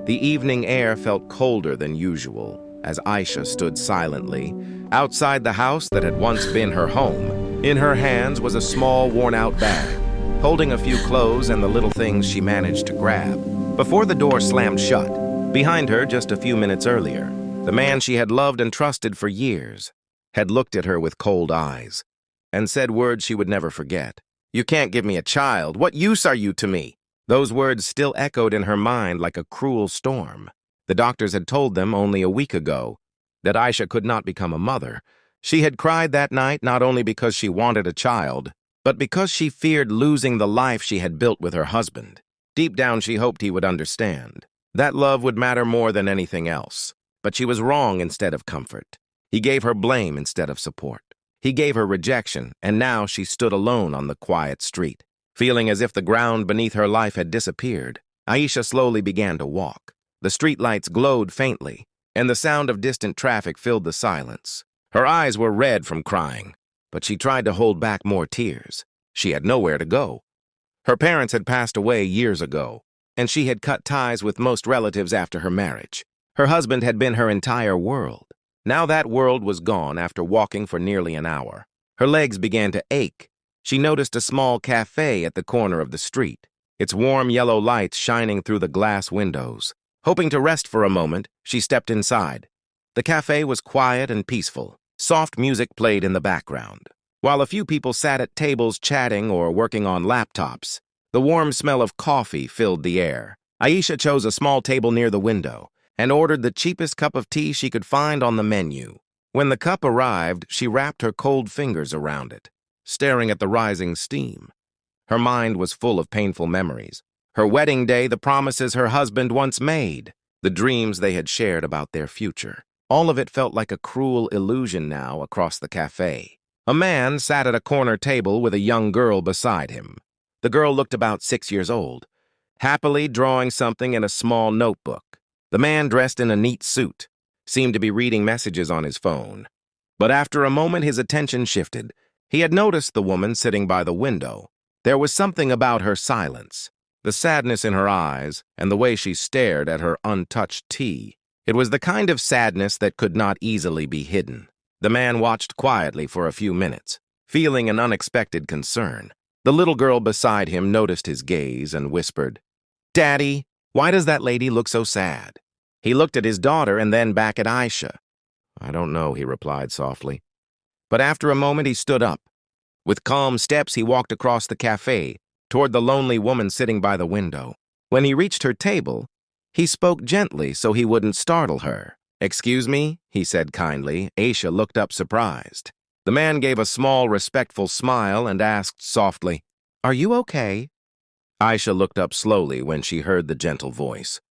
The evening air felt colder than usual as Aisha stood silently outside the house that had once been her home. In her hands was a small, worn-out bag, holding a few clothes and the little things she managed to grab. Before the door slammed shut, behind her just a few minutes earlier, the man she had loved and trusted for years had looked at her with cold eyes and said words she would never forget. "You can't give me a child. What use are you to me?" Those words still echoed in her mind like a cruel storm. The doctors had told them only a week ago that Aisha could not become a mother. She had cried that night not only because she wanted a child, but because she feared losing the life she had built with her husband. Deep down, she hoped he would understand. That love would matter more than anything else. But she was wrong instead of comfort. He gave her blame instead of support. He gave her rejection, and now she stood alone on the quiet street. Feeling as if the ground beneath her life had disappeared, Aisha slowly began to walk. The streetlights glowed faintly, and the sound of distant traffic filled the silence. Her eyes were red from crying, but she tried to hold back more tears. She had nowhere to go. Her parents had passed away years ago, and she had cut ties with most relatives after her marriage. Her husband had been her entire world. Now that world was gone after walking for nearly an hour. Her legs began to ache. She noticed a small cafe at the corner of the street, its warm yellow lights shining through the glass windows. Hoping to rest for a moment, she stepped inside. The cafe was quiet and peaceful. Soft music played in the background, while a few people sat at tables chatting or working on laptops. The warm smell of coffee filled the air. Aisha chose a small table near the window and ordered the cheapest cup of tea she could find on the menu. When the cup arrived, she wrapped her cold fingers around it, staring at the rising steam. Her mind was full of painful memories. Her wedding day, the promises her husband once made, the dreams they had shared about their future. All of it felt like a cruel illusion now across the cafe. A man sat at a corner table with a young girl beside him. The girl looked about 6 years old, happily drawing something in a small notebook. The man, dressed in a neat suit, seemed to be reading messages on his phone. But after a moment, his attention shifted. He had noticed the woman sitting by the window. There was something about her silence, the sadness in her eyes, and the way she stared at her untouched tea. It was the kind of sadness that could not easily be hidden. The man watched quietly for a few minutes, feeling an unexpected concern. The little girl beside him noticed his gaze and whispered, "Daddy, why does that lady look so sad?" He looked at his daughter and then back at Aisha. "I don't know," he replied softly. But after a moment, he stood up. With calm steps, he walked across the cafe toward the lonely woman sitting by the window. When he reached her table, he spoke gently so he wouldn't startle her. "Excuse me," he said kindly. Aisha looked up surprised. The man gave a small, respectful smile and asked softly, "Are you okay?" Aisha looked up slowly when she heard the gentle voice.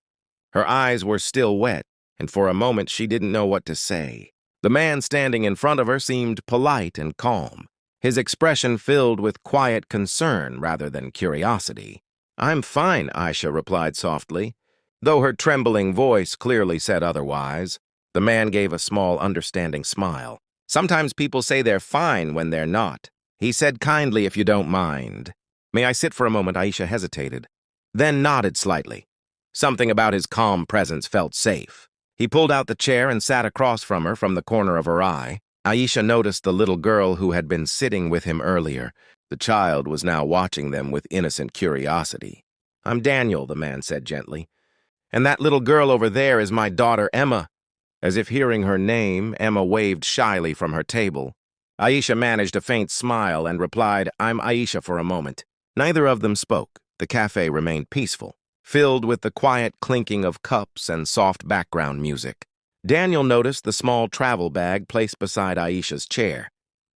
Her eyes were still wet, and for a moment she didn't know what to say. The man standing in front of her seemed polite and calm, his expression filled with quiet concern rather than curiosity. "I'm fine," Aisha replied softly, though her trembling voice clearly said otherwise. The man gave a small, understanding smile. "Sometimes people say they're fine when they're not." He said kindly, "If you don't mind." "May I sit for a moment?" Aisha hesitated, then nodded slightly. Something about his calm presence felt safe. He pulled out the chair and sat across from her from the corner of her eye. Aisha noticed the little girl who had been sitting with him earlier. The child was now watching them with innocent curiosity. "I'm Daniel," the man said gently, "and that little girl over there is my daughter, Emma." As if hearing her name, Emma waved shyly from her table. Aisha managed a faint smile and replied, "I'm Aisha," for a moment. Neither of them spoke. The cafe remained peaceful, filled with the quiet clinking of cups and soft background music. Daniel noticed the small travel bag placed beside Aisha's chair.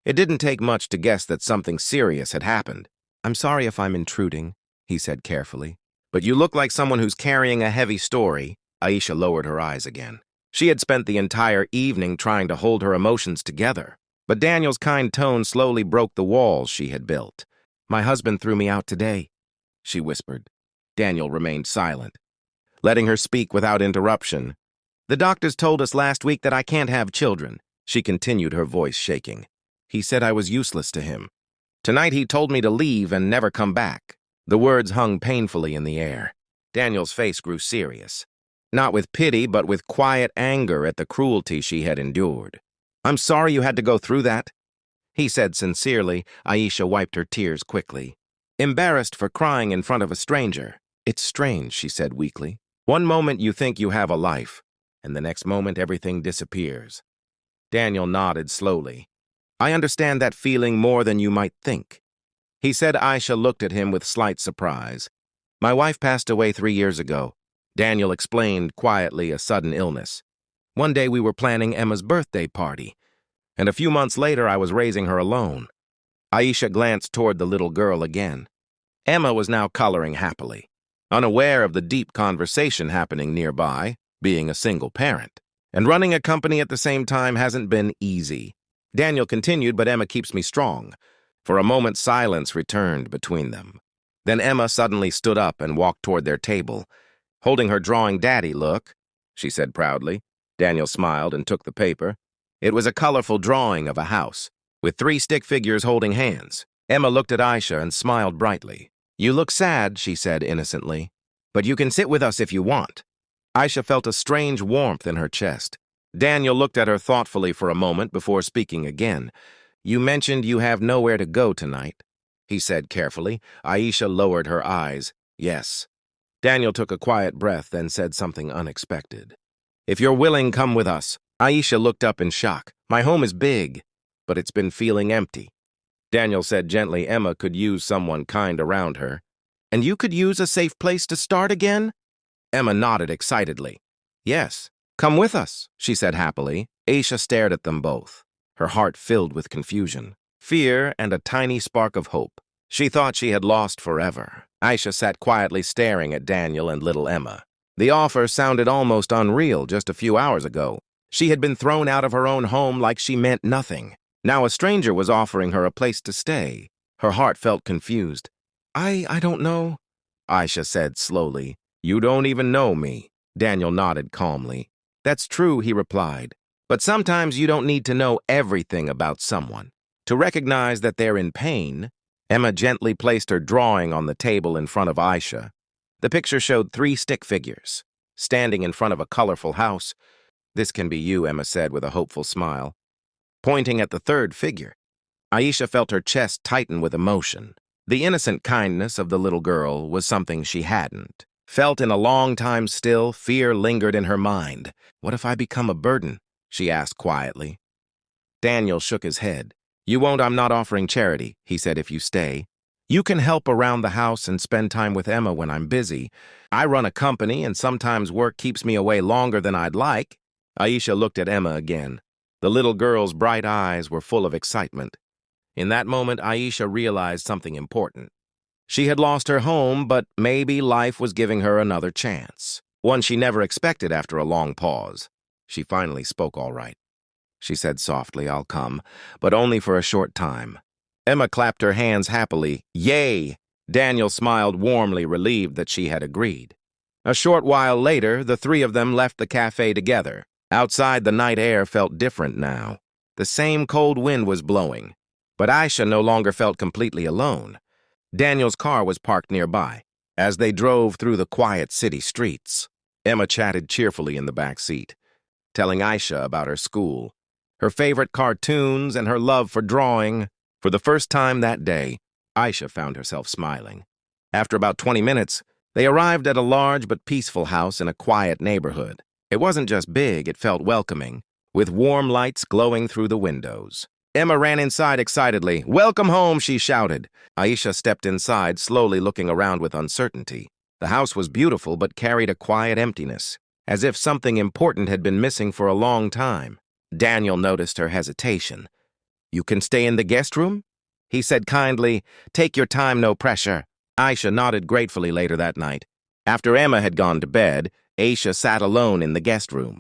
It didn't take much to guess that something serious had happened. "I'm sorry if I'm intruding," he said carefully, "but you look like someone who's carrying a heavy story." Aisha lowered her eyes again. She had spent the entire evening trying to hold her emotions together, but Daniel's kind tone slowly broke the walls she had built. "My husband threw me out today," she whispered. Daniel remained silent, letting her speak without interruption. "The doctors told us last week that I can't have children," she continued, her voice shaking. "He said I was useless to him. Tonight he told me to leave and never come back." The words hung painfully in the air. Daniel's face grew serious. not with pity, but with quiet anger at the cruelty she had endured. "I'm sorry you had to go through that," he said sincerely. Aisha wiped her tears quickly, embarrassed for crying in front of a stranger. "It's strange," she said weakly. "One moment you think you have a life, and the next moment everything disappears." Daniel nodded slowly. "I understand that feeling more than you might think," he said. Aisha looked at him with slight surprise. "My wife passed away 3 years ago," Daniel explained quietly. "A sudden illness. One day we were planning Emma's birthday party, and a few months later I was raising her alone." Aisha glanced toward the little girl again. Emma was now coloring happily, unaware of the deep conversation happening nearby. Being a single parent and running a company at the same time hasn't been easy. Daniel continued, "But Emma keeps me strong." For a moment, silence returned between them. Then Emma suddenly stood up and walked toward their table. "Holding her drawing, Daddy, look," she said proudly. Daniel smiled and took the paper. It was a colorful drawing of a house, with 3 stick figures holding hands. Emma looked at Aisha and smiled brightly. "You look sad," she said innocently, "but you can sit with us if you want." Aisha felt a strange warmth in her chest. Daniel looked at her thoughtfully for a moment before speaking again. "You mentioned you have nowhere to go tonight," he said carefully. Aisha lowered her eyes. "Yes." Daniel took a quiet breath, then said something unexpected. "If you're willing, come with us." Aisha looked up in shock. "My home is big, but it's been feeling empty." Daniel said gently, "Emma could use someone kind around her." "And you could use a safe place to start again?" Emma nodded excitedly. "Yes, come with us," she said happily. Aisha stared at them both, her heart filled with confusion, fear, and a tiny spark of hope. She thought she had lost forever. Aisha sat quietly staring at Daniel and little Emma. The offer sounded almost unreal just a few hours ago. She had been thrown out of her own home like she meant nothing. Now a stranger was offering her a place to stay. Her heart felt confused. I don't know," Aisha said slowly. "You don't even know me." Daniel nodded calmly. "That's true," he replied. "But sometimes you don't need to know everything about someone to recognize that they're in pain." Emma gently placed her drawing on the table in front of Aisha. The picture showed 3 stick figures, standing in front of a colorful house. "This can be you," Emma said with a hopeful smile, pointing at the 3rd figure. Aisha felt her chest tighten with emotion. The innocent kindness of the little girl was something she hadn't felt in a long time. Still, fear lingered in her mind. "What if I become a burden?" she asked quietly. Daniel shook his head. "You won't. I'm not offering charity," he said. "If you stay, you can help around the house and spend time with Emma when I'm busy. I run a company, and sometimes work keeps me away longer than I'd like." Aisha looked at Emma again. The little girl's bright eyes were full of excitement. In that moment, Aisha realized something important. She had lost her home, but maybe life was giving her another chance, one she never expected. After a long pause, she finally spoke. "All right," she said softly, "I'll come, but only for a short time." Emma clapped her hands happily. "Yay!" Daniel smiled warmly, relieved that she had agreed. A short while later, the 3 of them left the cafe together. Outside, the night air felt different now. The same cold wind was blowing, but Aisha no longer felt completely alone. Daniel's car was parked nearby. As they drove through the quiet city streets, Emma chatted cheerfully in the back seat, telling Aisha about her school, her favorite cartoons, and her love for drawing. For the first time that day, Aisha found herself smiling. After about 20 minutes, they arrived at a large but peaceful house in a quiet neighborhood. It wasn't just big, it felt welcoming, with warm lights glowing through the windows. Emma ran inside excitedly. "Welcome home," she shouted. Aisha stepped inside, slowly looking around with uncertainty. The house was beautiful but carried a quiet emptiness, as if something important had been missing for a long time. Daniel noticed her hesitation. "You can stay in the guest room?" he said kindly. "Take your time, no pressure." Aisha nodded gratefully. Later that night, after Emma had gone to bed, Aisha sat alone in the guest room.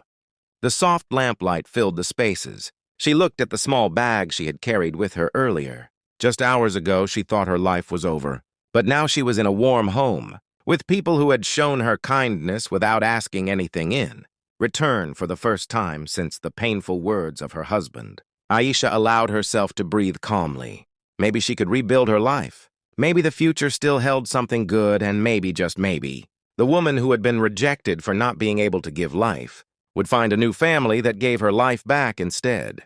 The soft lamplight filled the spaces. She looked at the small bag she had carried with her earlier. Just hours ago, she thought her life was over. But now she was in a warm home, with people who had shown her kindness without asking anything in return for the first time since the painful words of her husband. Aisha allowed herself to breathe calmly. Maybe she could rebuild her life. Maybe the future still held something good, and maybe, just maybe, The woman who had been rejected for not being able to give life would find a new family that gave her life back instead.